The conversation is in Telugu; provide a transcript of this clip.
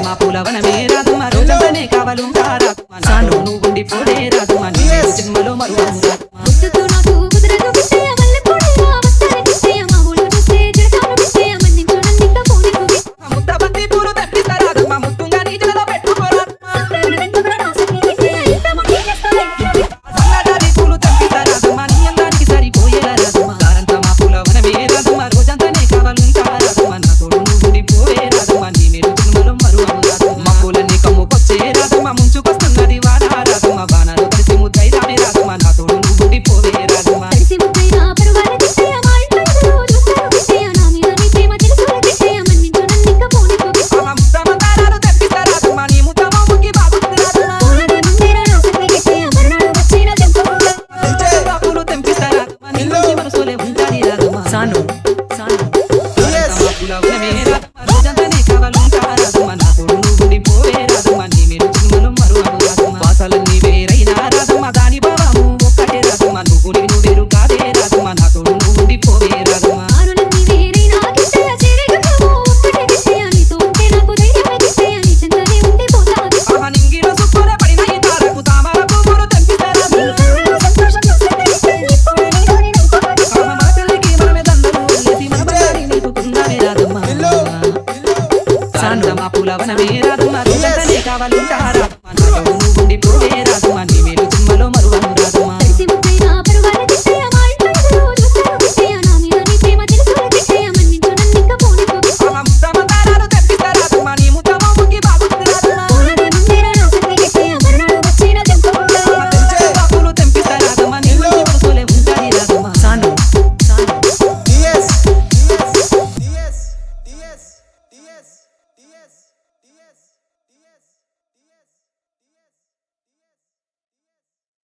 మా పూలవనమే రాధమ్మ రోజంతానే కావాలుంటా రాధమ్మ నాలో నువ్వుండిపోడే రాధమ్మ నీ జన్మలో మరువను రాధమ్మ ముద్దుతో నాకు కుదరదు బిడ్డయ్య మల్లెపూడయ్య వస్తాను బిడ్డయ్య మా ఊళ్ళో చూస్తే జడతాను బిడ్డయ్య మన్నించు నన్నింక పోనికు ముద్ద బంతి పూలు తెప్పిస్తా రాధమ్మ ముత్తుంగా నీ జడలో పెట్టుకో సన్నదారి పూలు తెప్పిస్తా రాధమ్మ నీ అందానికి సరిపోయేలా రాధమ్మ కారంతా మా పూలవనమే రాధమ్మ రోజంతానే కావాలుంటా రాధమ్మ నా తోడు నువ్వుండిపోయే రాధమ్మ నీ మీరు జన్మలో మరువను రాధమ్మ మా పూలన్నీ కమ్ముకొచ్చే రాధమ్మ ముంచుకొస్తున్నది వాన రాధమ్మ బాణాలు కలిసి ముద్దై రాని రాధమ్మ నా తోడు నువ్వుండిపోయే రాధమ్మ కలిసి ముద్దైన పరువాల బిడ్డయ్య మా ఇంట్లో చూస్తాను బిడ్డయ్య నా మీద నీ ప్రేమ తెలుసు బిడ్డయ్య మన్నించు నన్నింక పోనికు ముద్ద మందారాలు తెప్పిస్తా రాధమ్మ నీ ముద్దమో ముగ్గి బాగుంది రాధమ్మ పూలదే ముందేరా నా సఖి బిడ్డయ్య మర్నాడు వచ్చిన తెంపుకుంటా పూలు తెంపిస్తా రాధమ్మ నీ మంచి మనసులే ఉంటాది రాధమ్మ సాను మా పూలవనమే రాధమ్మ రోజంతానే కావాలుంటా రాధమ్మ నా తోడు నువ్వుండిపోయే రాధమ్మ నీ మీరు జన్మలో మరువను రాధమ్మ వాసాలన్నీ వేరైనా రాధమ్మ దాని భావము ఒక్కటే రాధమ్మ నువ్వు నేను వేరు కాదే రాధమ్మ నా తోడు నువ్వుండిపోయే రాధమ్మ ఆరులన్నీ వేరైనా గిట్టయ్య చేరేగలవు ఒక్కటే బిడ్డయ్య నీతో ఉంటే నాకు ధైర్యమే బిడ్డయ్య నీ చెంతనే ఉండిపోతాను నింగిలో సుక్కునే పడిన ఈ తారకు తామర పువ్వులు తెంపిస్తా రాధమ్మ సంతోషం చూస్తే బిడ్డయ్య ఇప్పుడు నీతోనే నవ్వుకోవాలి మన తల్లికి మనమే దండలు వదిలేసి మన బంగారి నిలుపుకుందామే రాధమ్మ సాను మా పూలవనమే రాధమ్మ రోజంతానే కావాలుంటా రాధమ్మ నా తోడు నువ్వుండిపోయే రాధమ్మ నీ మీరు జన్మలో మరువను రాధమ్మ కలిసి ముద్దైన పరువాల బిడ్డయ్య మా ఇంట్లో చూస్తాను బిడ్డయ్య నా మీద నీ ప్రేమ తెలుసు బిడ్డయ్య మన్నించు నన్నింక పోనికు ముద్ద మందారాలు తెప్పిస్తా రాధమ్మ నీ ముద్దమో ముగ్గి బాగుంది రాధమ్మ పూలదే ముందేరా నా సఖి బిడ్డయ్య మర్నాడు వచ్చిన తెంపుకుంటా పూలు తెంపిస్తా రాధమ్మ నీ మంచి మనసులే ఉంటాది రాధమ్మ సాను DS